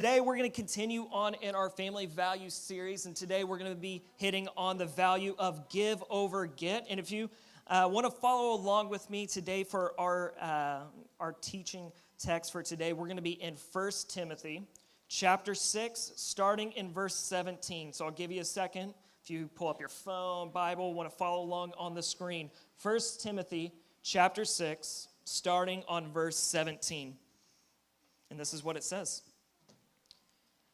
Today, we're going to continue on in our family values series, and today we're going to be hitting on the value of give over get. And if you want to follow along with me today for our teaching text for today, we're going to be in 1 Timothy chapter 6, starting in verse 17. So I'll give you a second. If you pull up your phone, Bible, want to follow along on the screen. 1 Timothy chapter 6, starting on verse 17. And this is what it says.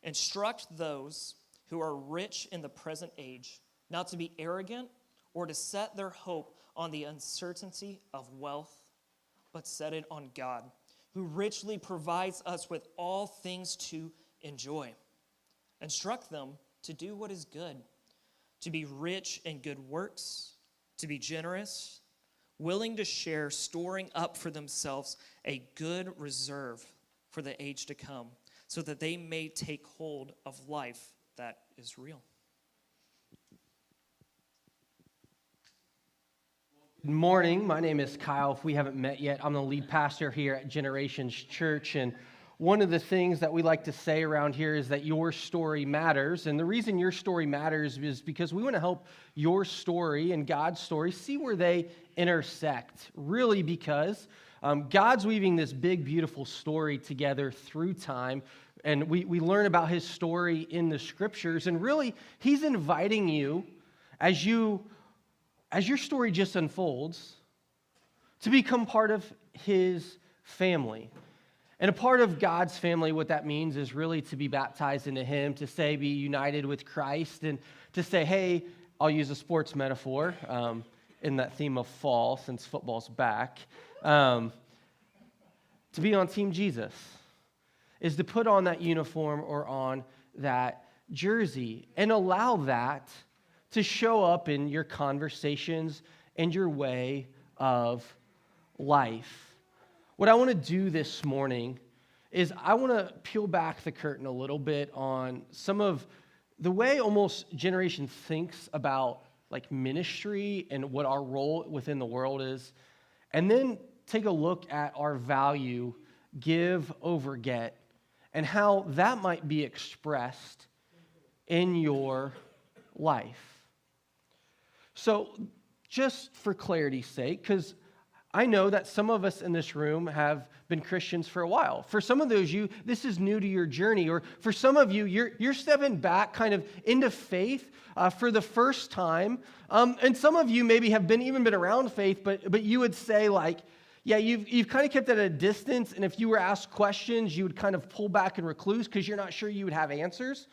Instruct those who are rich in the present age not to be arrogant or to set their hope on the uncertainty of wealth, but set it on God, who richly provides us with all things to enjoy. Instruct them to do what is good, to be rich in good works, to be generous, willing to share, storing up for themselves a good reserve for the age to come, so that they may take hold of life that is real. Good morning. My name is Kyle. If we haven't met yet, I'm the lead pastor here at Generations Church. And one of the things that we like to say around here is that your story matters. And the reason your story matters is because we want to help your story and God's story see where they intersect. Really because God's weaving this big, beautiful story together through time. And we learn about his story in the scriptures. And really, he's inviting you, as your story just unfolds, to become part of his family. And a part of God's family, what that means is really to be baptized into him, to say be united with Christ, and to say, hey, I'll use a sports metaphor in that theme of fall, since football's back. To be on Team Jesus is to put on that uniform or on that jersey and allow that to show up in your conversations and your way of life. What I want to do this morning is I want to peel back the curtain a little bit on some of the way almost Generation thinks about like ministry and what our role within the world is, and then take a look at our value, give over get, and how that might be expressed in your life. So just for clarity's sake, because I know that some of us in this room have been Christians for a while. For some of those you, this is new to your journey, or for some of you, you're stepping back kind of into faith for the first time. And some of you maybe have even been around faith, but you would say like, yeah, you've kind of kept at a distance, and if you were asked questions, you would kind of pull back and recluse because you're not sure you would have answers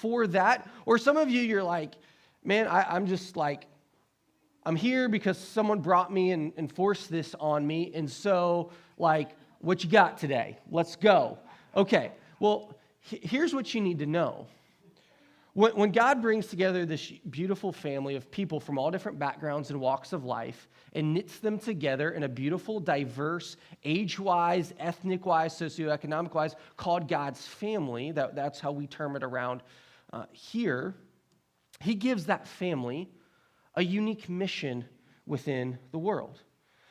for that. Or some of you, you're like, man, I'm just like, I'm here because someone brought me and forced this on me, and so, like, what you got today? Let's go. Okay, well, here's what you need to know. When God brings together this beautiful family of people from all different backgrounds and walks of life and knits them together in a beautiful, diverse, age-wise, ethnic-wise, socioeconomic-wise, called God's family, that's how we term it around here, he gives that family a unique mission within the world.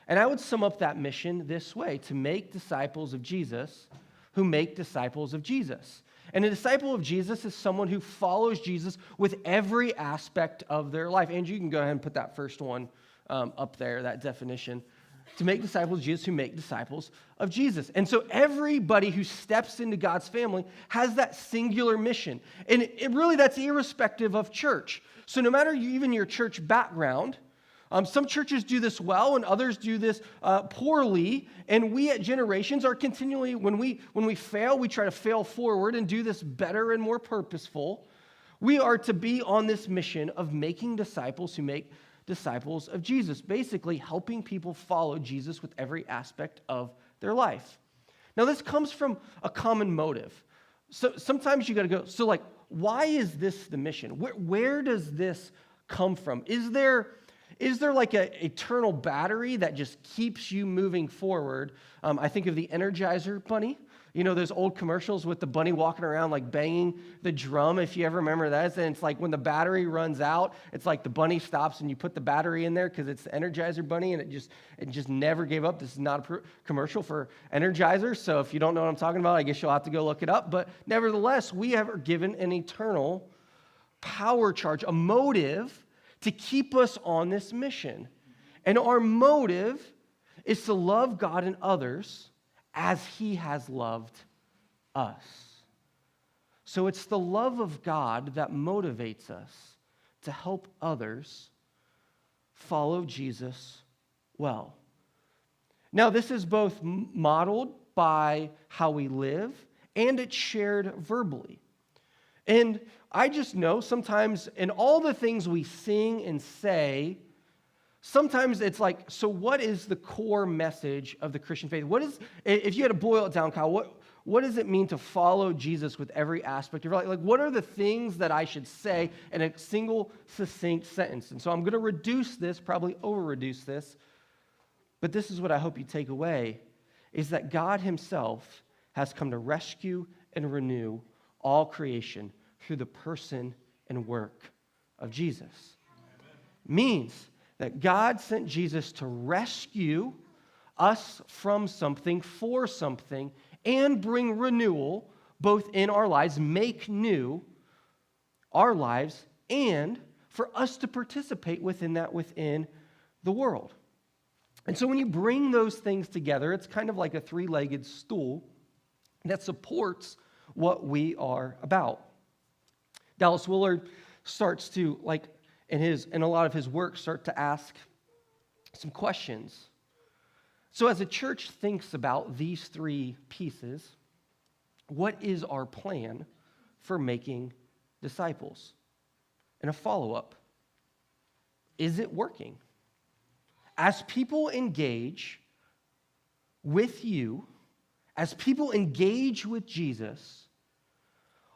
And I would sum up that mission this way: to make disciples of Jesus who make disciples of Jesus. And a disciple of Jesus is someone who follows Jesus with every aspect of their life. Andrew, you can go ahead and put that first one up there, that definition. To make disciples of Jesus who make disciples of Jesus. And so everybody who steps into God's family has that singular mission. And that's irrespective of church. So no matter even your church background, some churches do this well and others do this poorly. And we at Generations are continually, when we fail, we try to fail forward and do this better and more purposeful. We are to be on this mission of making disciples who make disciples of Jesus, basically helping people follow Jesus with every aspect of their life. Now, this comes from a common motive. So sometimes you got to go, so like, why is this the mission? Where does this come from? Is there like an eternal battery that just keeps you moving forward? I think of the Energizer Bunny. You know those old commercials with the bunny walking around like banging the drum, if you ever remember that? And it's like when the battery runs out, it's like the bunny stops and you put the battery in there because it's the Energizer bunny and it just never gave up. This is not a commercial for Energizer, so if you don't know what I'm talking about, I guess you'll have to go look it up. But nevertheless, we have given an eternal power charge, a motive to keep us on this mission. And our motive is to love God and others as he has loved us. So it's the love of God that motivates us to help others follow Jesus well. Now, this is both modeled by how we live and it's shared verbally. And I just know sometimes in all the things we sing and say, sometimes it's like, so what is the core message of the Christian faith? What is, if you had to boil it down, Kyle, what does it mean to follow Jesus with every aspect of your life? Like, what are the things that I should say in a single, succinct sentence? And so I'm going to reduce this, probably over-reduce this, but this is what I hope you take away, is that God himself has come to rescue and renew all creation through the person and work of Jesus. Means that God sent Jesus to rescue us from something, for something, and bring renewal both in our lives, make new our lives, and for us to participate within that within the world. And so when you bring those things together, it's kind of like a three-legged stool that supports what we are about. Dallas Willard starts to, in a lot of his work, start to ask some questions. So as a church thinks about these three pieces, what is our plan for making disciples? And a follow-up, is it working? As people engage with you, as people engage with Jesus,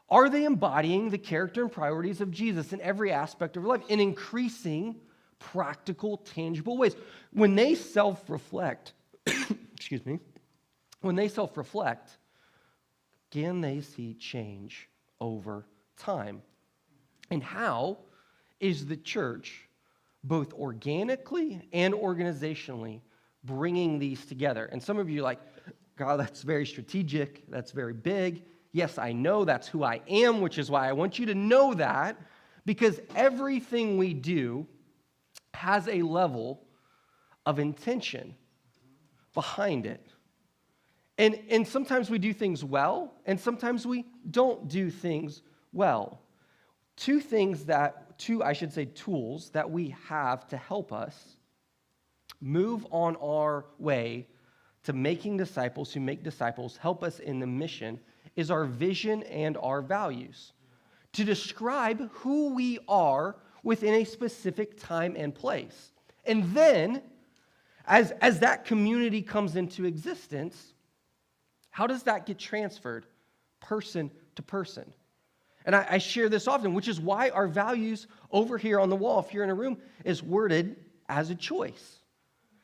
are they embodying the character and priorities of Jesus in every aspect of their life in increasing, practical, tangible ways? When they self-reflect, when they self-reflect, can they see change over time? And how is the church, both organically and organizationally, bringing these together? And some of you are like, God, that's very strategic, that's very big. Yes, I know that's who I am, which is why I want you to know that, because everything we do has a level of intention behind it. And sometimes we do things well, and sometimes we don't do things well. Tools that we have to help us move on our way to making disciples who make disciples, help us in the mission, is our vision and our values. To describe who we are within a specific time and place. And then, as that community comes into existence, how does that get transferred person to person? And I share this often, which is why our values over here on the wall, if you're in a room, is worded as a choice.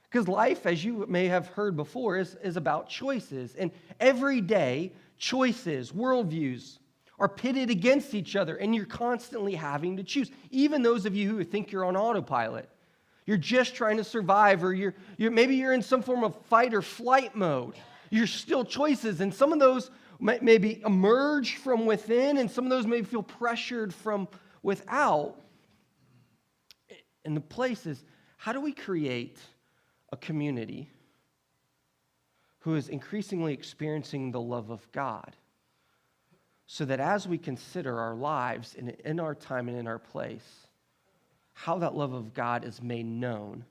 Because life, as you may have heard before, is about choices. And every day, choices, worldviews are pitted against each other, and you're constantly having to choose. Even those of you who think you're on autopilot. You're just trying to survive, or maybe you're in some form of fight or flight mode. You're still choices, and some of those maybe emerge from within, and some of those may feel pressured from without. And the place is, how do we create a community who is increasingly experiencing the love of God, so that as we consider our lives in our time and in our place, how that love of God is made known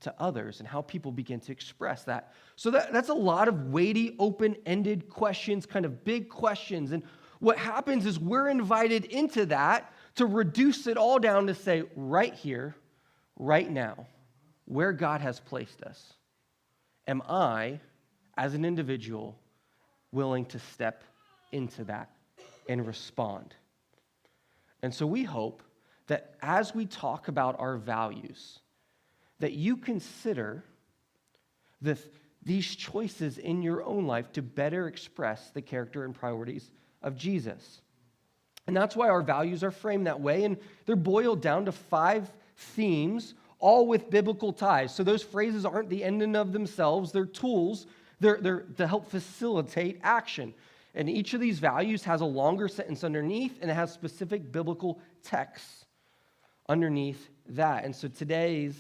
to others and how people begin to express that. So that's a lot of weighty, open-ended questions, kind of big questions. And what happens is we're invited into that to reduce it all down to say, right here, right now, where God has placed us, am I, as an individual, willing to step into that and respond? And so we hope that as we talk about our values, that you consider these choices in your own life to better express the character and priorities of Jesus. And that's why our values are framed that way, and they're boiled down to 5 themes, all with biblical ties. So those phrases aren't the end in of themselves, they're tools, they're to help facilitate action. And each of these values has a longer sentence underneath, and it has specific biblical texts underneath that. And so today's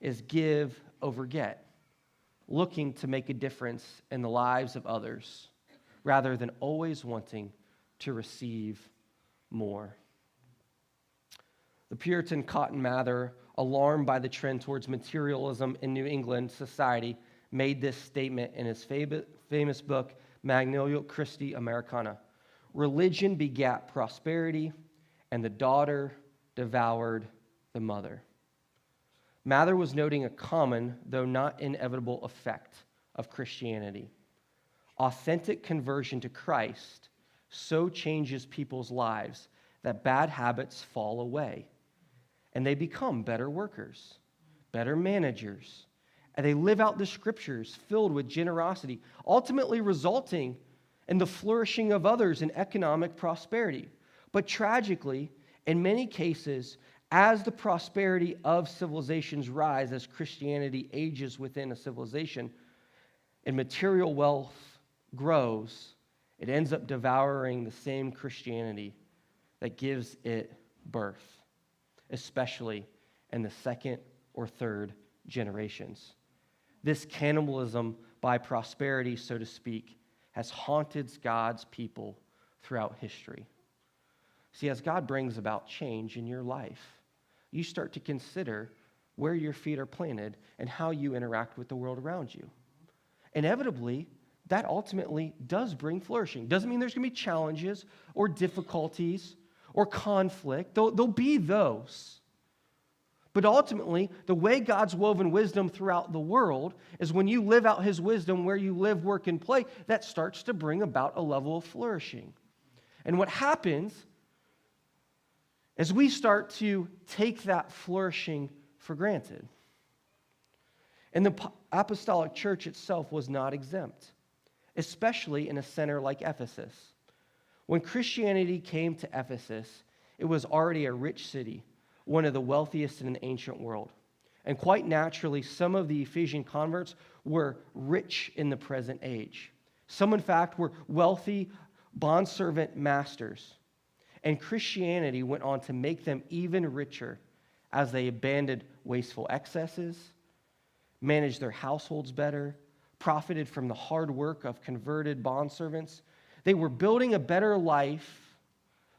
is give over get, looking to make a difference in the lives of others rather than always wanting to receive more. The Puritan Cotton Mather, alarmed by the trend towards materialism in New England society, made this statement in his famous book, Magnalia Christi Americana. Religion begat prosperity, and the daughter devoured the mother. Mather was noting a common, though not inevitable, effect of Christianity. Authentic conversion to Christ so changes people's lives that bad habits fall away, and they become better workers, better managers, and they live out the scriptures filled with generosity, ultimately resulting in the flourishing of others in economic prosperity. But tragically, in many cases, as the prosperity of civilizations rise, as Christianity ages within a civilization, and material wealth grows, it ends up devouring the same Christianity that gives it birth, especially in the second or third generations. This cannibalism by prosperity, so to speak, has haunted God's people throughout history. See, as God brings about change in your life, you start to consider where your feet are planted and how you interact with the world around you. Inevitably, that ultimately does bring flourishing. Doesn't mean there's going to be challenges or difficulties or conflict. There'll be those. But ultimately, the way God's woven wisdom throughout the world is when you live out his wisdom where you live, work, and play, that starts to bring about a level of flourishing. And what happens is we start to take that flourishing for granted. And the apostolic church itself was not exempt, especially in a center like Ephesus. When Christianity came to Ephesus, it was already a rich city, one of the wealthiest in the ancient world. And quite naturally, some of the Ephesian converts were rich in the present age. Some, in fact, were wealthy bondservant masters. And Christianity went on to make them even richer as they abandoned wasteful excesses, managed their households better, profited from the hard work of converted bondservants. They were building a better life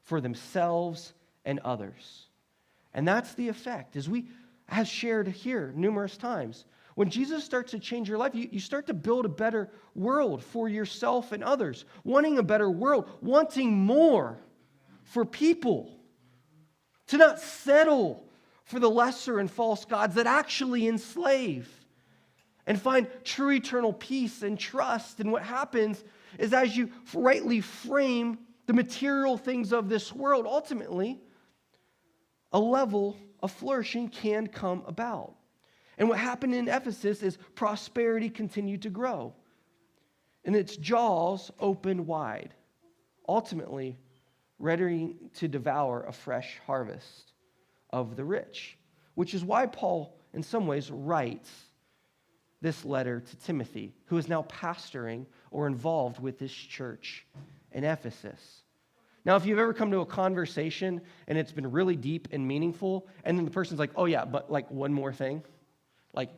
for themselves and others. And that's the effect, as we have shared here numerous times. When Jesus starts to change your life, you start to build a better world for yourself and others, wanting a better world, wanting more for people, to not settle for the lesser and false gods that actually enslave, and find true eternal peace and trust. And what happens is as you rightly frame the material things of this world, ultimately, a level of flourishing can come about. And what happened in Ephesus is prosperity continued to grow, and its jaws opened wide, ultimately ready to devour a fresh harvest of the rich, which is why Paul, in some ways, writes this letter to Timothy, who is now pastoring or involved with this church in Ephesus. Now, if you've ever come to a conversation and it's been really deep and meaningful, and then the person's like, oh yeah, but like one more thing. Like,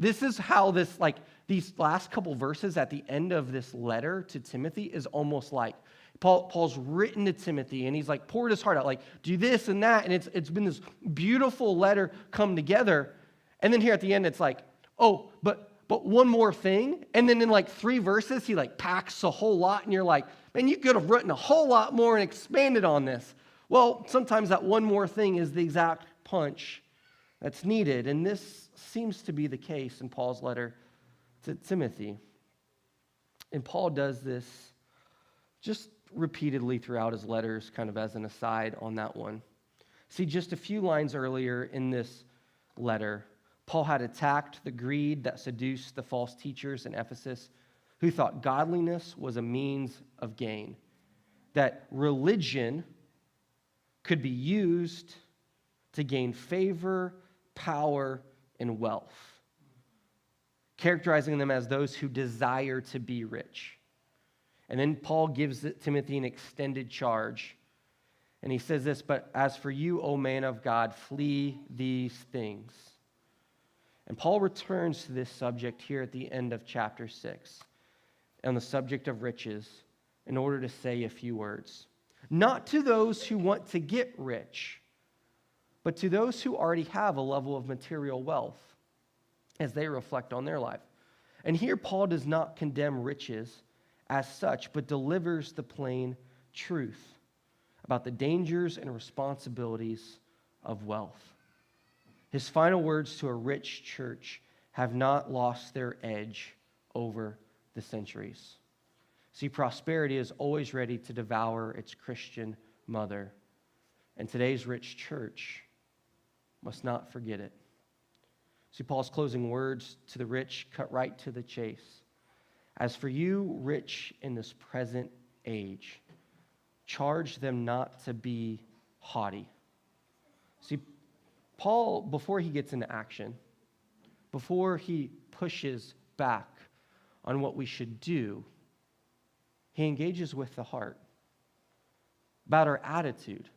this is how this, like, these last couple verses at the end of this letter to Timothy is almost like, Paul's written to Timothy, and he's like poured his heart out, like, do this and that, and it's been this beautiful letter come together. And then here at the end, it's like, oh, but one more thing. And then in like 3 verses, he like packs a whole lot, and you're like, man, you could have written a whole lot more and expanded on this. Well, sometimes that one more thing is the exact punch that's needed, and this seems to be the case in Paul's letter to Timothy. And Paul does this just repeatedly throughout his letters, kind of as an aside on that one. See, just a few lines earlier in this letter, Paul had attacked the greed that seduced the false teachers in Ephesus who thought godliness was a means of gain, that religion could be used to gain favor, power, and wealth, characterizing them as those who desire to be rich. And then Paul gives Timothy an extended charge. And he says this, but as for you, O man of God, flee these things. And Paul returns to this subject here at the end of chapter 6 on the subject of riches in order to say a few words. Not to those who want to get rich, but to those who already have a level of material wealth as they reflect on their life. And here Paul does not condemn riches as such, but delivers the plain truth about the dangers and responsibilities of wealth. His final words to a rich church have not lost their edge over the centuries. See, prosperity is always ready to devour its Christian mother, and today's rich church must not forget it. See, Paul's closing words to the rich cut right to the chase. As for you, rich in this present age, charge them not to be haughty. See, Paul, before he gets into action, before he pushes back on what we should do, he engages with the heart about our attitude,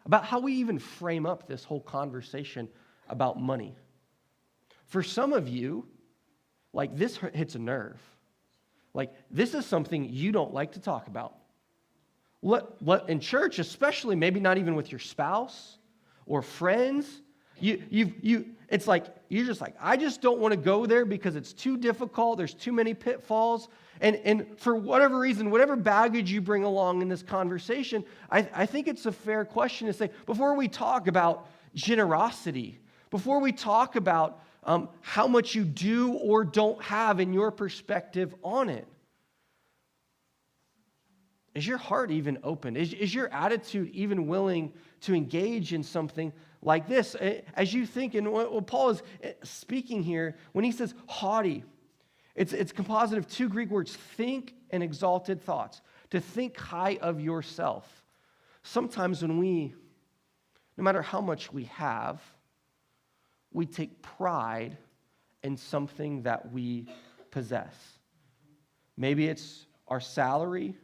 about how we even frame up this whole conversation about money. For some of you, like this hits a nerve. Like, this is something you don't like to talk about. What in church, especially, maybe not even with your spouse or friends, it's like, you're just like, I just don't want to go there because it's too difficult, there's too many pitfalls, and for whatever reason, whatever baggage you bring along in this conversation, I think it's a fair question to say, before we talk about generosity, before we talk about how much you do or don't have in your perspective on it. Is your heart even open? Is your attitude even willing to engage in something like this? As you think, and what Paul is speaking here, when he says haughty, it's composite of two Greek words, think and exalted thoughts. To think high of yourself. Sometimes when no matter how much we have, we take pride in something that we possess. Maybe it's our salary.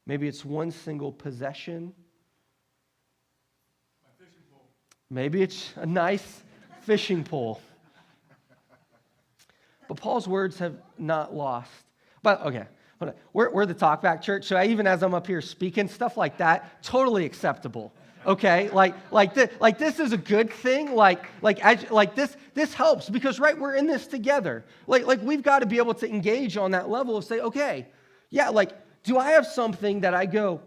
Maybe it's one single possession. My fishing pole. Maybe it's a nice fishing pole. But Paul's words have not lost. But okay, we're the Talkback Church, so even as I'm up here speaking, stuff like that, totally acceptable. Okay, like this is a good thing. This helps because we're in this together. Like we've got to be able to engage on that level of say, okay, yeah, like do I have something that I go,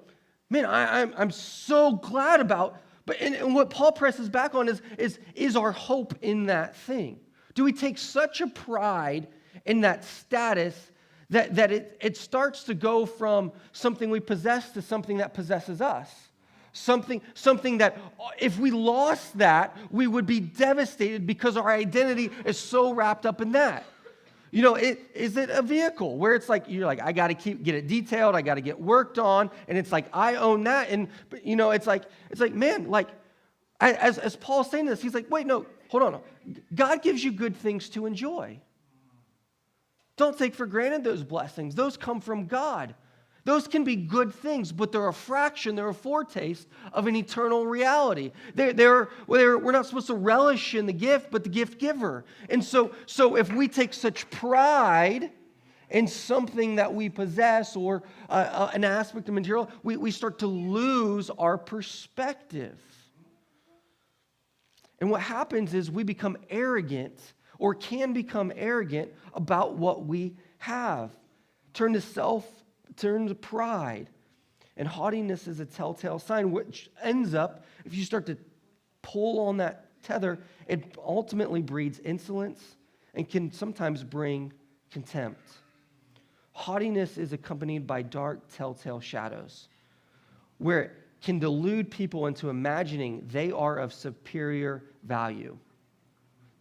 man, I'm so glad about. But and what Paul presses back on is our hope in that thing. Do we take such a pride in that status that it starts to go from something we possess to something that possesses us? Something that if we lost that, we would be devastated because our identity is so wrapped up in that. You know, is it a vehicle where it's like, you're like, I got to get it detailed, I got to get worked on, and it's like, I own that, and, you know, it's like, man, like, as Paul's saying this, he's like, wait, no, hold on. God gives you good things to enjoy. Don't take for granted those blessings. Those come from God. Those can be good things, but they're a fraction, they're a foretaste of an eternal reality. We're not supposed to relish in the gift, but the gift giver. And so if we take such pride in something that we possess or an aspect of material, we start to lose our perspective. And what happens is we become arrogant or can become arrogant about what we have. Turn to pride. And haughtiness is a telltale sign, which ends up, if you start to pull on that tether, it ultimately breeds insolence and can sometimes bring contempt. Haughtiness is accompanied by dark, telltale shadows, where it can delude people into imagining they are of superior value.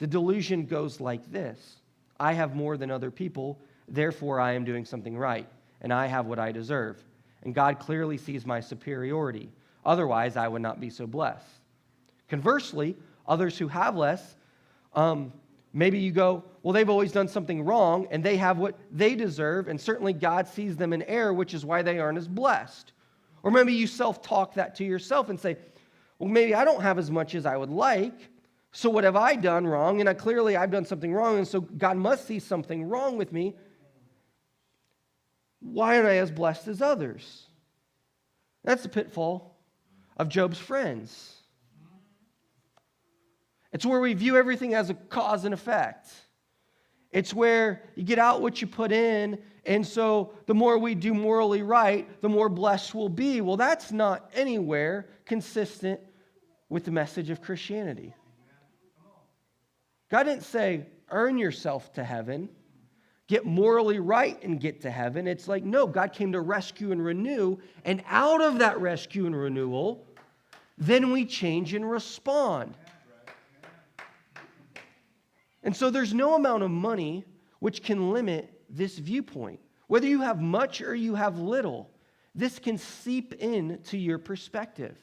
The delusion goes like this: I have more than other people, therefore I am doing something right, and I have what I deserve. And God clearly sees my superiority. Otherwise, I would not be so blessed. Conversely, others who have less, maybe you go, well, they've always done something wrong, and they have what they deserve, and certainly God sees them in error, which is why they aren't as blessed. Or maybe you self-talk that to yourself and say, well, maybe I don't have as much as I would like, so what have I done wrong? And clearly I've done something wrong, and so God must see something wrong with me. Why aren't I as blessed as others? That's the pitfall of Job's friends. It's where we view everything as a cause and effect. It's where you get out what you put in, and so the more we do morally right, the more blessed we'll be. Well, that's not anywhere consistent with the message of Christianity. God didn't say, earn yourself to heaven, get morally right and get to heaven. It's like, no, God came to rescue and renew, and out of that rescue and renewal, then we change and respond. And so there's no amount of money which can limit this viewpoint. Whether you have much or you have little, this can seep into your perspective.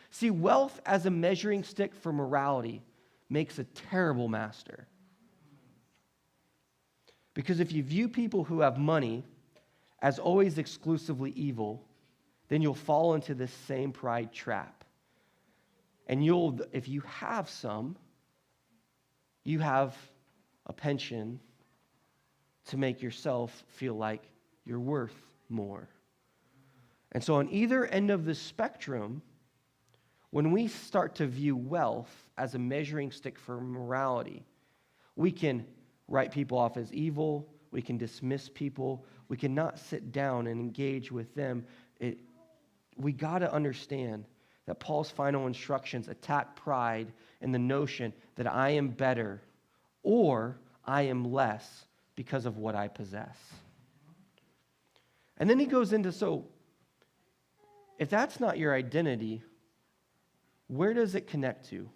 See, wealth as a measuring stick for morality makes a terrible master. Because if you view people who have money as always exclusively evil, then you'll fall into this same pride trap. And if you have some, you have a penchant to make yourself feel like you're worth more. And so on either end of the spectrum, when we start to view wealth as a measuring stick for morality, we can write people off as evil, we can dismiss people, we cannot sit down and engage with them. We got to understand that Paul's final instructions attack pride and the notion that I am better or I am less because of what I possess. And then he goes into, so if that's not your identity, where does it connect to?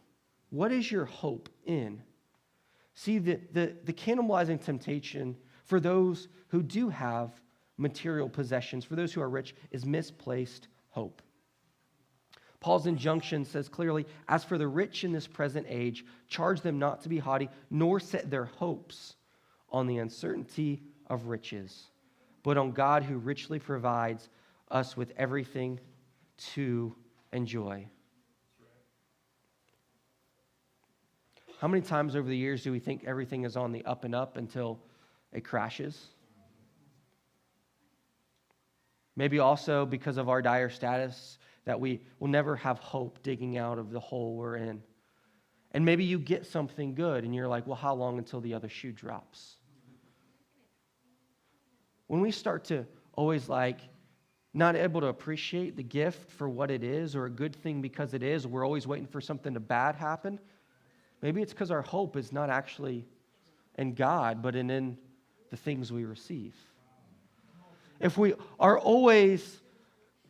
What is your hope in? See, the cannibalizing temptation for those who do have material possessions, for those who are rich, is misplaced hope. Paul's injunction says clearly, as for the rich in this present age, charge them not to be haughty, nor set their hopes on the uncertainty of riches, but on God who richly provides us with everything to enjoy. How many times over the years do we think everything is on the up and up until it crashes? Maybe also because of our dire status, that we will never have hope digging out of the hole we're in. And maybe you get something good and you're like, well, how long until the other shoe drops? When we start to always not able to appreciate the gift for what it is or a good thing because it is, we're always waiting for something to bad happen. Maybe it's because our hope is not actually in God, but in the things we receive. If we are always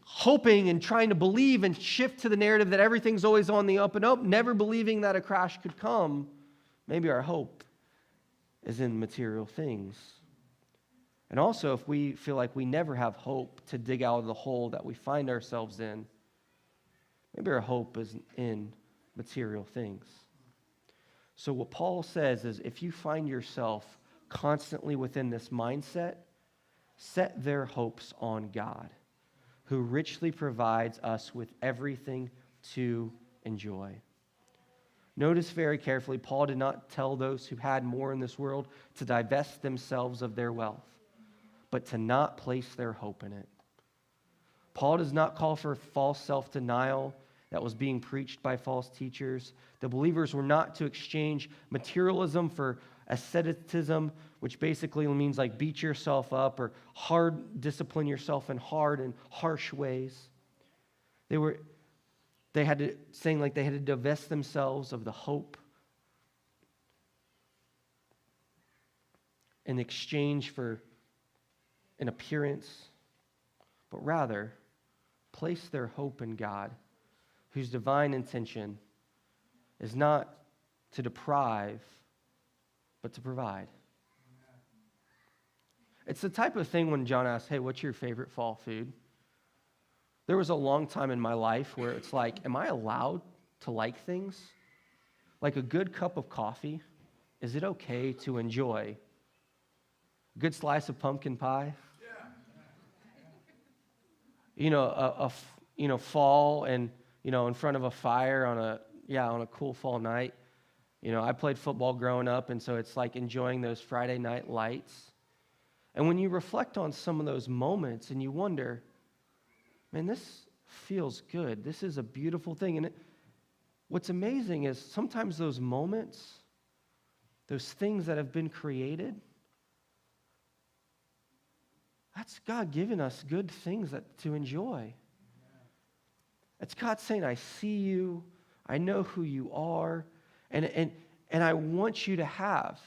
hoping and trying to believe and shift to the narrative that everything's always on the up and up, never believing that a crash could come, maybe our hope is in material things. And also, if we feel like we never have hope to dig out of the hole that we find ourselves in, maybe our hope is in material things. So what Paul says is, if you find yourself constantly within this mindset, set their hopes on God, who richly provides us with everything to enjoy. Notice very carefully, Paul did not tell those who had more in this world to divest themselves of their wealth, but to not place their hope in it. Paul does not call for false self-denial that was being preached by false teachers. The believers were not to exchange materialism for asceticism, which basically means beat yourself up or discipline yourself in hard and harsh ways. They had to divest themselves of the hope in exchange for an appearance, but rather place their hope in God, whose divine intention is not to deprive, but to provide. It's the type of thing when John asks, hey, what's your favorite fall food? There was a long time in my life where it's like, am I allowed to like things? Like a good cup of coffee, is it okay to enjoy? A good slice of pumpkin pie? You know, fall and, in front of a fire on a cool fall night. I played football growing up, and so it's like enjoying those Friday night lights. And when you reflect on some of those moments and you wonder, man, this feels good. This is a beautiful thing. And what's amazing is sometimes those moments, those things that have been created, that's God giving us good things to enjoy. It's God saying, I see you, I know who you are, and I want you to have.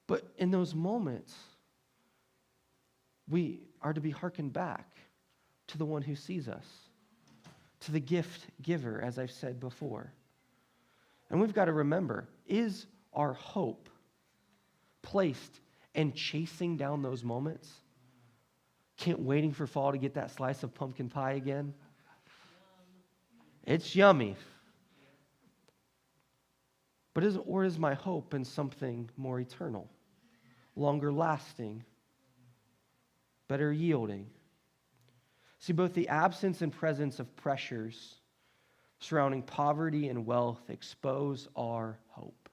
But in those moments, we are to be hearkened back to the one who sees us, to the gift giver, as I've said before. And we've got to remember, is our hope placed in chasing down those moments? Can't waiting for fall to get that slice of pumpkin pie again? It's yummy. But is my hope in something more eternal, longer lasting, better yielding? See, both the absence and presence of pressures surrounding poverty and wealth expose our hope.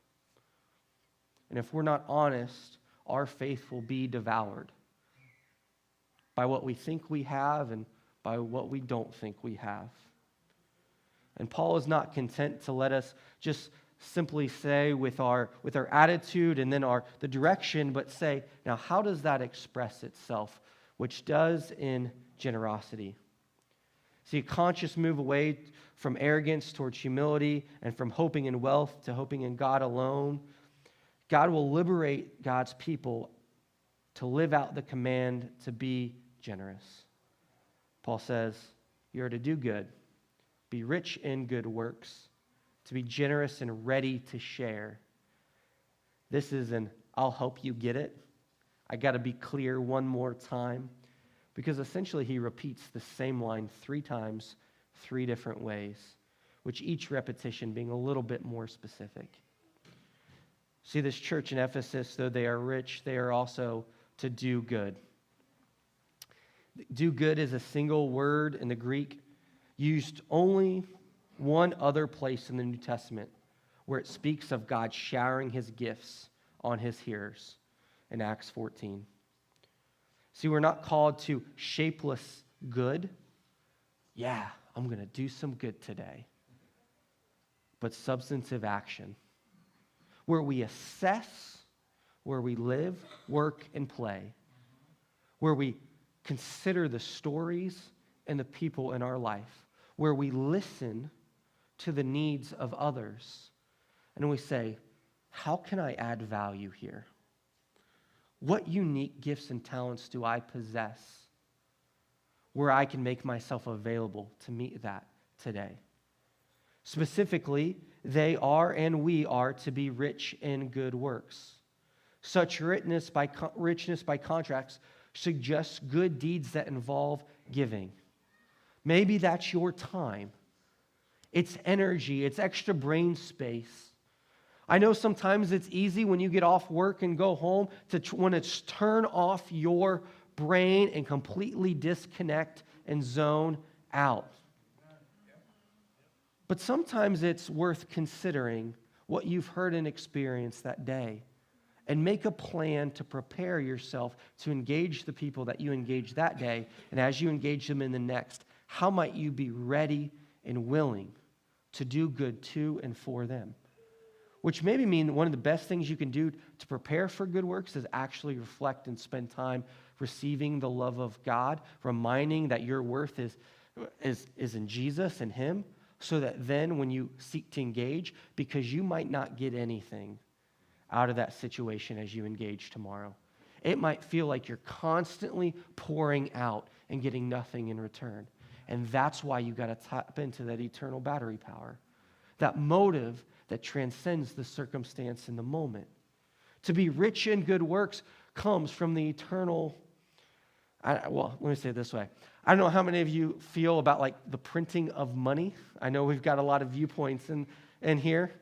And if we're not honest, our faith will be devoured by what we think we have and by what we don't think we have. And Paul is not content to let us just simply say with our attitude and then the direction, but say, now how does that express itself? Which does in generosity. See, a conscious move away from arrogance towards humility and from hoping in wealth to hoping in God alone. God will liberate God's people to live out the command to be generous. Paul says, you are to do good, be rich in good works, to be generous and ready to share. This is an I'll help you get it. I got to be clear one more time, because essentially he repeats the same line 3 times, 3 different ways, which each repetition being a little bit more specific. See, this church in Ephesus, though they are rich, they are also to do good. Do good is a single word in the Greek, used only one other place in the New Testament where it speaks of God showering his gifts on his hearers in Acts 14. See, we're not called to shapeless good. Yeah, I'm going to do some good today. But substantive action, where we assess where we live, work, and play, where we consider the stories and the people in our life, where we listen to the needs of others, and we say, how can I add value here? What unique gifts and talents do I possess where I can make myself available to meet that today? Specifically, they are and we are to be rich in good works. Such richness by contrast suggests good deeds that involve giving. Maybe that's your time. It's energy. It's extra brain space. I know sometimes it's easy when you get off work and go home to want to turn off your brain and completely disconnect and zone out. But sometimes it's worth considering what you've heard and experienced that day and make a plan to prepare yourself to engage the people that you engage that day. And as you engage them in the next, how might you be ready and willing to do good to and for them? Which maybe mean one of the best things you can do to prepare for good works is actually reflect and spend time receiving the love of God, reminding that your worth is in Jesus and Him, so that then when you seek to engage, because you might not get anything out of that situation as you engage tomorrow. It might feel like you're constantly pouring out and getting nothing in return. And that's why you got to tap into that eternal battery power, that motive that transcends the circumstance in the moment. To be rich in good works comes from the eternal. Let me say it this way. I don't know how many of you feel about like the printing of money. I know we've got a lot of viewpoints in here.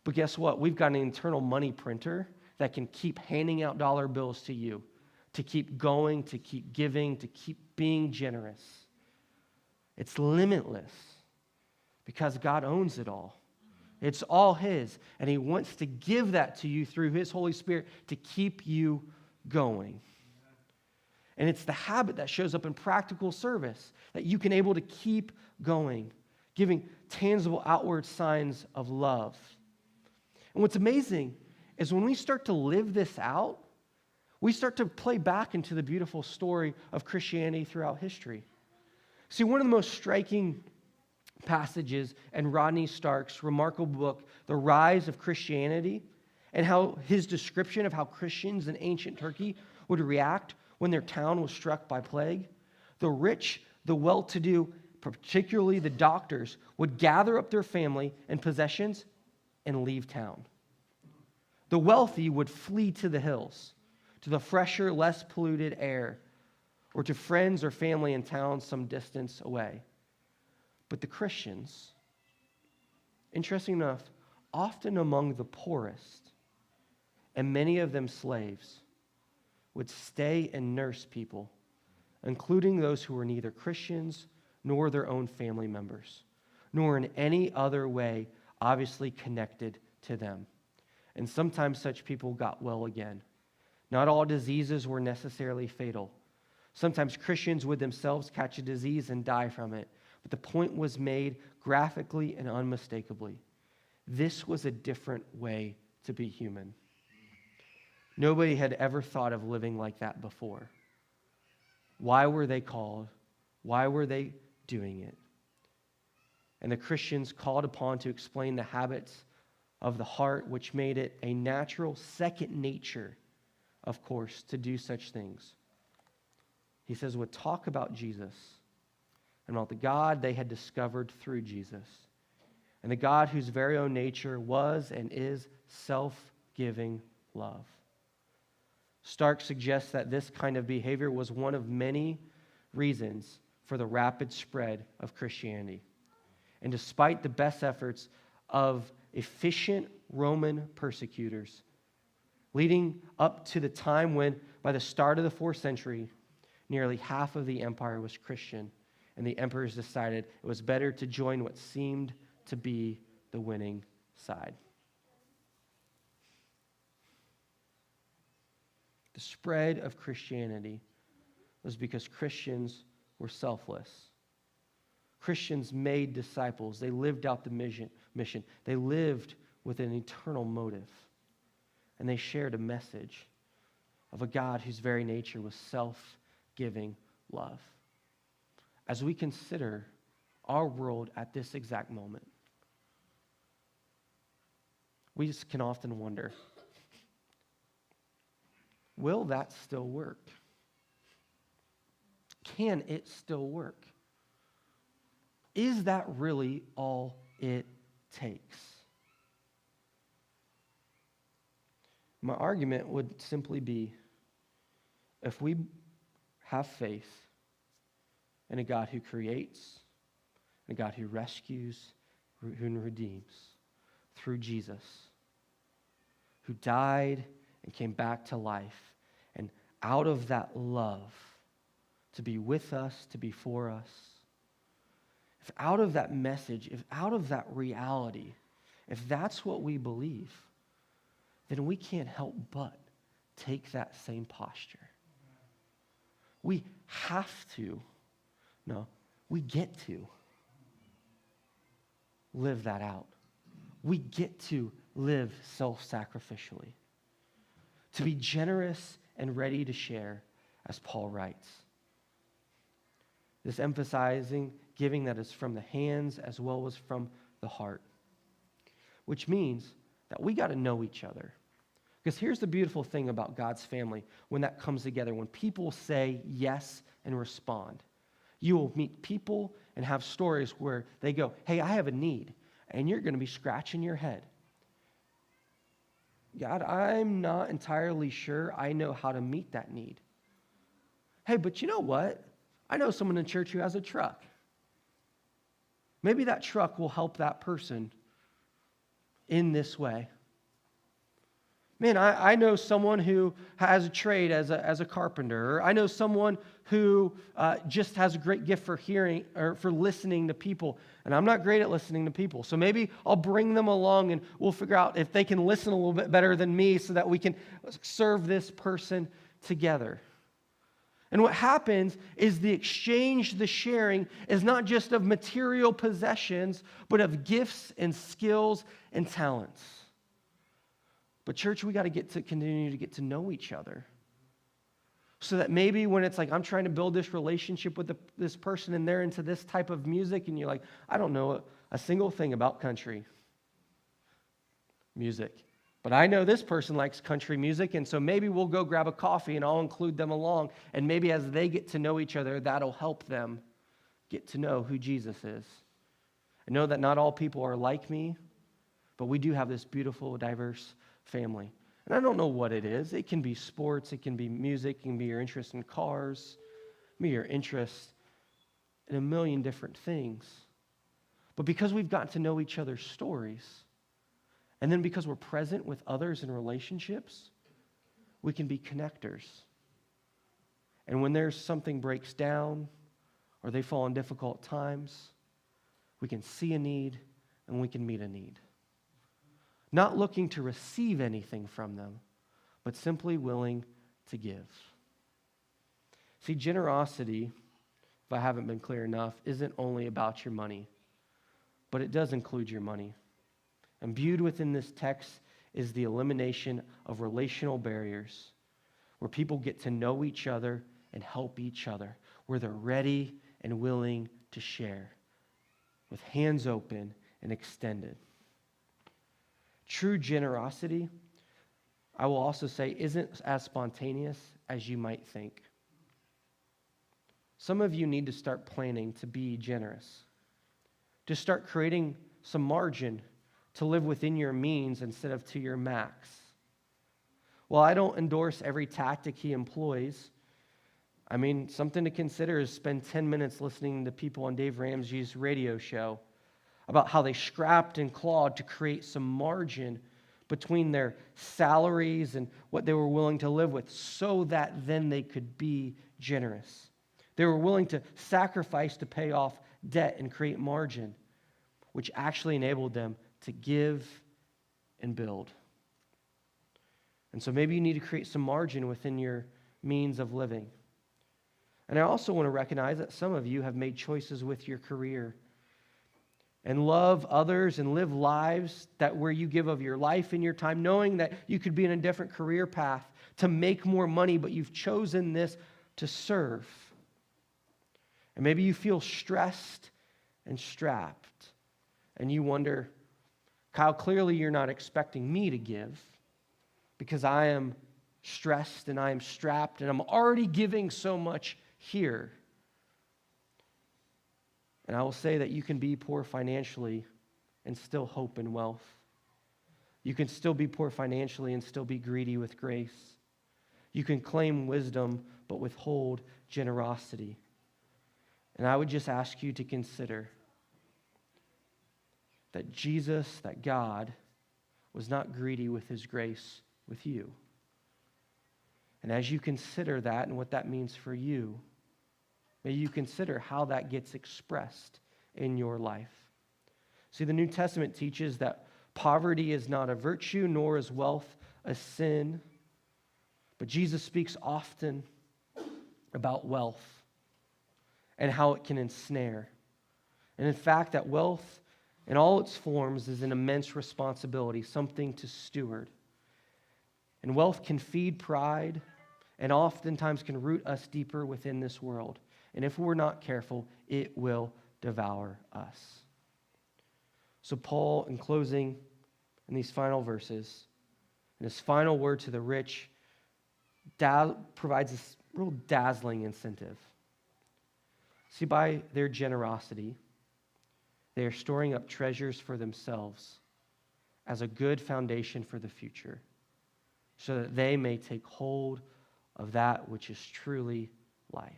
But guess what? We've got an internal money printer that can keep handing out dollar bills to you, to keep going, to keep giving, to keep being generous. It's limitless because God owns it all. It's all His, and He wants to give that to you through His Holy Spirit to keep you going. And it's the habit that shows up in practical service that you can able to keep going, giving tangible outward signs of love. And what's amazing is when we start to live this out, we start to play back into the beautiful story of Christianity throughout history. See, one of the most striking passages in Rodney Stark's remarkable book, The Rise of Christianity, and how his description of how Christians in ancient Turkey would react when their town was struck by plague. The rich, the well-to-do, particularly the doctors, would gather up their family and possessions and leave town. The wealthy would flee to the hills, to the fresher, less polluted air, or to friends or family in towns some distance away. But the Christians, interesting enough, often among the poorest, and many of them slaves, would stay and nurse people, including those who were neither Christians nor their own family members, nor in any other way obviously connected to them. And sometimes such people got well again. Not all diseases were necessarily fatal. Sometimes Christians would themselves catch a disease and die from it. But the point was made graphically and unmistakably. This was a different way to be human. Nobody had ever thought of living like that before. Why were they called? Why were they doing it? And the Christians called upon to explain the habits of the heart, which made it a natural second nature, of course, to do such things. He says, would talk about Jesus and about the God they had discovered through Jesus, and the God whose very own nature was and is self-giving love. Stark suggests that this kind of behavior was one of many reasons for the rapid spread of Christianity. And despite the best efforts of efficient Roman persecutors, leading up to the time when, by the start of the 4th century, nearly half of the empire was Christian, and the emperors decided it was better to join what seemed to be the winning side. The spread of Christianity was because Christians were selfless. Christians made disciples. They lived out the mission. They lived with an eternal motive. And they shared a message of a God whose very nature was self-giving love. As we consider our world at this exact moment, we just can often wonder, will that still work? Can it still work? Is that really all it takes? My argument would simply be, if we have faith in a God who creates, a God who rescues, who redeems through Jesus, who died and came back to life, and out of that love to be with us, to be for us, if out of that message, if out of that reality, if that's what we believe, then we can't help but take that same posture. We have to, no, we get to live that out. We get to live self-sacrificially, to be generous and ready to share, as Paul writes. This emphasizing giving that is from the hands as well as from the heart, which means that we got to know each other. Because here's the beautiful thing about God's family when that comes together, when people say yes and respond. You will meet people and have stories where they go, hey, I have a need, and you're going to be scratching your head. God, I'm not entirely sure I know how to meet that need. Hey, but you know what? I know someone in church who has a truck. Maybe that truck will help that person in this way. Man, I know someone who has a trade as a carpenter. Or I know someone who just has a great gift for hearing or for listening to people. And I'm not great at listening to people. So maybe I'll bring them along and we'll figure out if they can listen a little bit better than me so that we can serve this person together. And what happens is the exchange, the sharing, is not just of material possessions, but of gifts and skills and talents. But church, we got to continue to get to know each other. So that maybe when it's like, I'm trying to build this relationship with this person and they're into this type of music, and you're like, I don't know a single thing about country music. But I know this person likes country music, and so maybe we'll go grab a coffee and I'll include them along. And maybe as they get to know each other, that'll help them get to know who Jesus is. I know that not all people are like me, but we do have this beautiful, diverse family. And I don't know what it is. It can be sports, it can be music, it can be your interest in cars, maybe your interest in a million different things. But because we've gotten to know each other's stories, and then because we're present with others in relationships, we can be connectors. And when there's something breaks down or they fall in difficult times, we can see a need and we can meet a need. Not looking to receive anything from them, but simply willing to give. See, generosity, if I haven't been clear enough, isn't only about your money, but it does include your money. Imbued within this text is the elimination of relational barriers, where people get to know each other and help each other, where they're ready and willing to share, with hands open and extended. True generosity, I will also say, isn't as spontaneous as you might think. Some of you need to start planning to be generous, to start creating some margin to live within your means instead of to your max. While I don't endorse every tactic he employs, I mean, something to consider is spend 10 minutes listening to people on Dave Ramsey's radio show about how they scrapped and clawed to create some margin between their salaries and what they were willing to live with so that then they could be generous. They were willing to sacrifice to pay off debt and create margin, which actually enabled them to give and build. And so maybe you need to create some margin within your means of living. And I also want to recognize that some of you have made choices with your career and love others and live lives that where you give of your life and your time, knowing that you could be in a different career path to make more money, but you've chosen this to serve. And maybe you feel stressed and strapped, and you wonder, Kyle, clearly you're not expecting me to give because I am stressed and I am strapped and I'm already giving so much here. And I will say that you can be poor financially and still hope in wealth. You can still be poor financially and still be greedy with grace. You can claim wisdom but withhold generosity. And I would just ask you to consider that Jesus, that God, was not greedy with his grace with you. And as you consider that and what that means for you, may you consider how that gets expressed in your life. See, the New Testament teaches that poverty is not a virtue, nor is wealth a sin. But Jesus speaks often about wealth and how it can ensnare. And in fact, that wealth in all its forms is an immense responsibility, something to steward. And wealth can feed pride and oftentimes can root us deeper within this world. And if we're not careful, it will devour us. So Paul, in closing, in these final verses, in his final word to the rich, provides this real dazzling incentive. See, by their generosity, they are storing up treasures for themselves as a good foundation for the future. so that they may take hold of that which is truly life.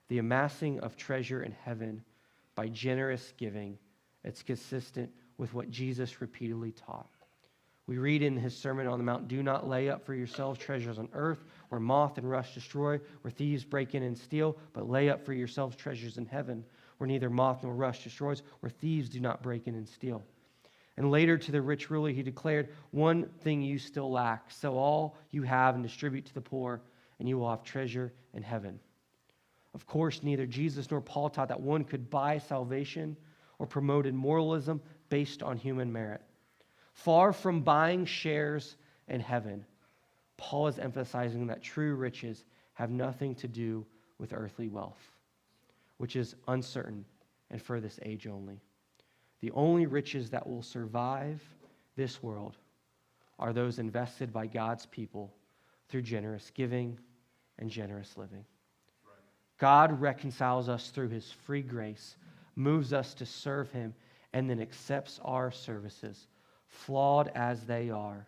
The amassing of treasure in heaven by generous giving, it's consistent with what Jesus repeatedly taught. We read in his Sermon on the Mount, do not lay up for yourselves treasures on earth where moth and rust destroy, where thieves break in and steal, but lay up for yourselves treasures in heaven where neither moth nor rust destroys, where thieves do not break in and steal. And later to the rich ruler he declared, one thing you still lack, sell all you have and distribute to the poor, and you will have treasure in heaven. Of course, neither Jesus nor Paul taught that one could buy salvation or promoted moralism based on human merit. Far from buying shares in heaven, Paul is emphasizing that true riches have nothing to do with earthly wealth, which is uncertain and for this age only. The only riches that will survive this world are those invested by God's people through generous giving and generous living. God reconciles us through his free grace, moves us to serve him, and then accepts our services, flawed as they are,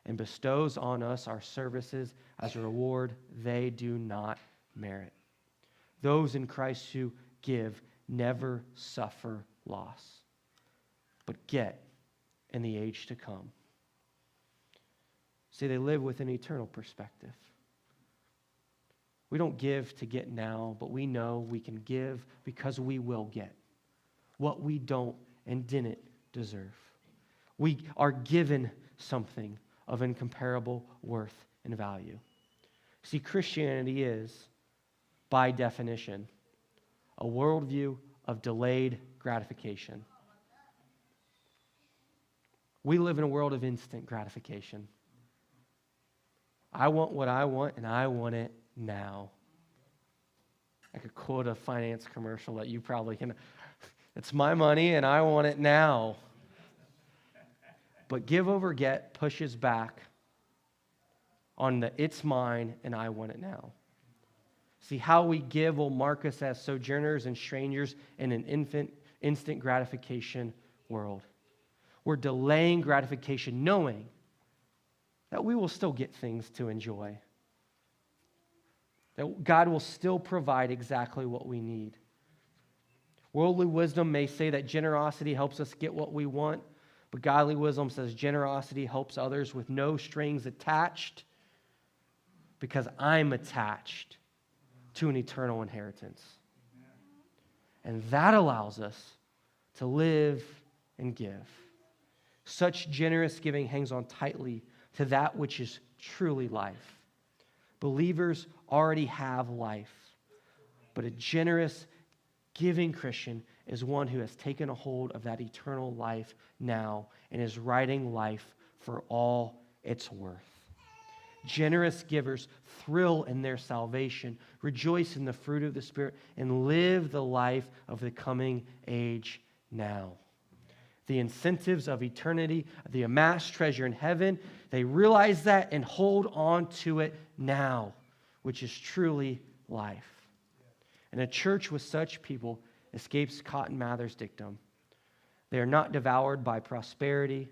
and bestows on us our services as a reward they do not merit. Those in Christ who give never suffer loss, but get in the age to come. See, they live with an eternal perspective. We don't give to get now, but we know we can give because we will get what we don't and didn't deserve. We are given something of incomparable worth and value. See, Christianity is, by definition, a worldview of delayed gratification. We live in a world of instant gratification. I want what I want, and I want it now. I could quote a finance commercial that you probably can. It's my money, and I want it now. But give over get pushes back on the it's mine, and I want it now. See, how we give will mark us as sojourners and strangers in an instant gratification world. We're delaying gratification, knowing that we will still get things to enjoy. That God will still provide exactly what we need. Worldly wisdom may say that generosity helps us get what we want, but godly wisdom says generosity helps others with no strings attached because I'm attached to an eternal inheritance. And that allows us to live and give. Such generous giving hangs on tightly to that which is truly life. Believers already have life, but a generous, giving Christian is one who has taken a hold of that eternal life now and is writing life for all it's worth. Generous givers thrill in their salvation, rejoice in the fruit of the Spirit, and live the life of the coming age now. The incentives of eternity, the amassed treasure in heaven, they realize that and hold on to it now, which is truly life. And a church with such people escapes Cotton Mather's dictum. They are not devoured by prosperity.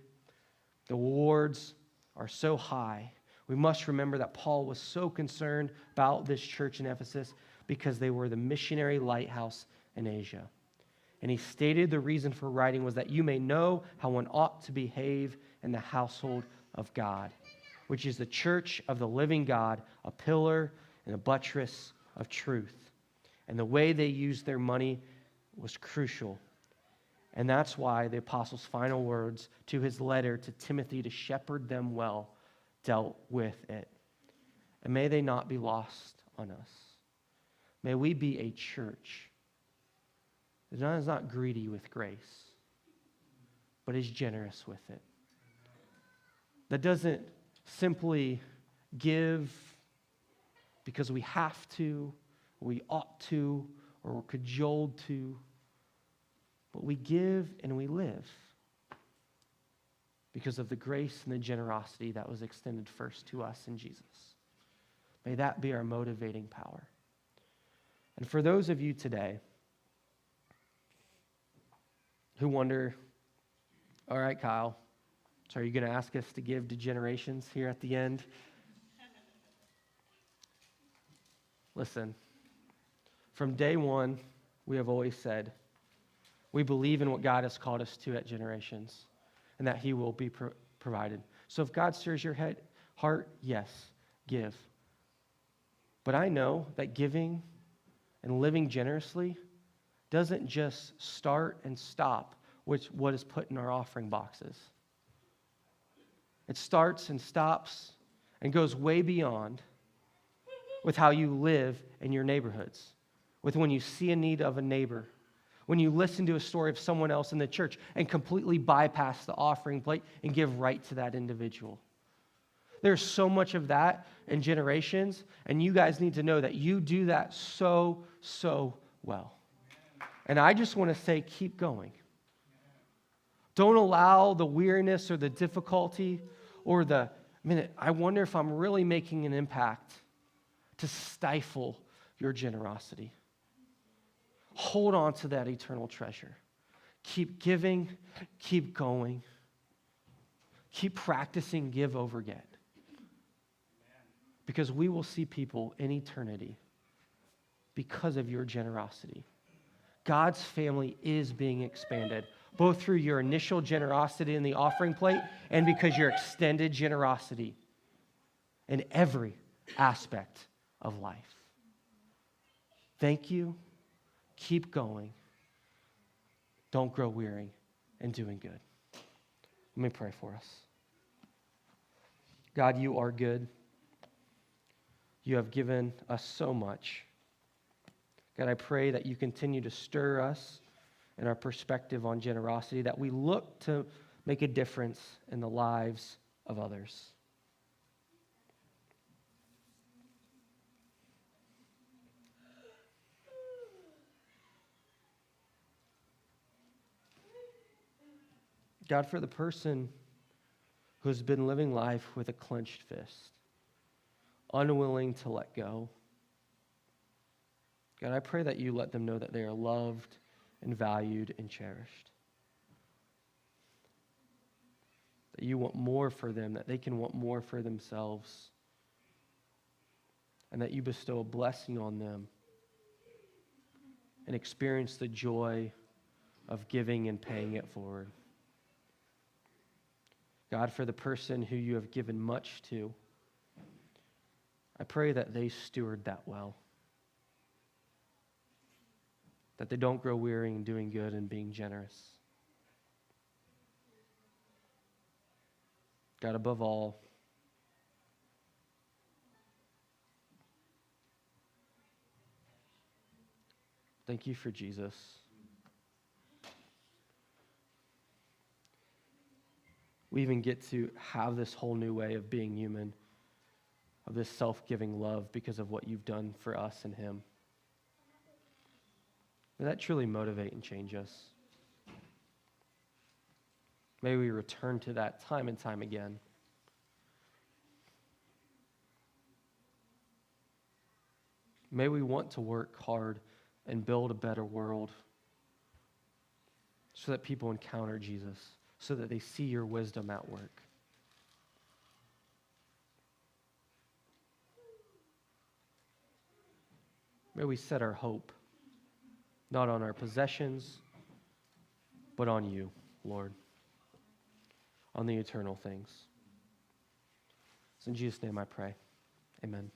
The rewards are so high. We must remember that Paul was so concerned about this church in Ephesus because they were the missionary lighthouse in Asia. And he stated the reason for writing was that you may know how one ought to behave in the household of God, which is the church of the living God, a pillar and a buttress of truth. And the way they used their money was crucial. And that's why the apostle's final words to his letter to Timothy to shepherd them well dealt with it. And may they not be lost on us. May we be a church that is not greedy with grace, but is generous with it. That doesn't simply give because we have to, or we ought to, or we're cajoled to, but we give and we live because of the grace and the generosity that was extended first to us in Jesus. May that be our motivating power. And for those of you today who wonder, all right, Kyle, So are you going to ask us to give to generations here at the end? Listen, from day one, we have always said, we believe in what God has called us to at Generations and that he will be provided. So if God stirs your heart, yes, give. But I know that giving and living generously doesn't just start and stop with what is put in our offering boxes. It starts and stops and goes way beyond with how you live in your neighborhoods, with when you see a need of a neighbor, when you listen to a story of someone else in the church and completely bypass the offering plate and give right to that individual. There's so much of that in Generations, and you guys need to know that you do that so well. And I just want to say, keep going. Don't allow the weariness or the difficulty or I wonder if I'm really making an impact to stifle your generosity. Hold on to that eternal treasure. Keep giving, keep going. Keep practicing give over get. Because we will see people in eternity because of your generosity. God's family is being expanded, both through your initial generosity in the offering plate and because your extended generosity in every aspect of life. Thank you. Keep going. Don't grow weary in doing good. Let me pray for us. God, you are good. You have given us so much. God, I pray that you continue to stir us in our perspective on generosity, that we look to make a difference in the lives of others. God, for the person who's been living life with a clenched fist, unwilling to let go, God, I pray that you let them know that they are loved and valued and cherished. That you want more for them, that they can want more for themselves, and that you bestow a blessing on them and experience the joy of giving and paying it forward. God, for the person who you have given much to, I pray that they steward that well. That they don't grow weary in doing good and being generous. God, above all, thank you for Jesus. We even get to have this whole new way of being human, of this self-giving love because of what you've done for us and him. May that truly motivate and change us. May we return to that time and time again. May we want to work hard and build a better world so that people encounter Jesus, so that they see your wisdom at work. May we set our hope not on our possessions, but on you, Lord, on the eternal things. It's in Jesus' name I pray. Amen.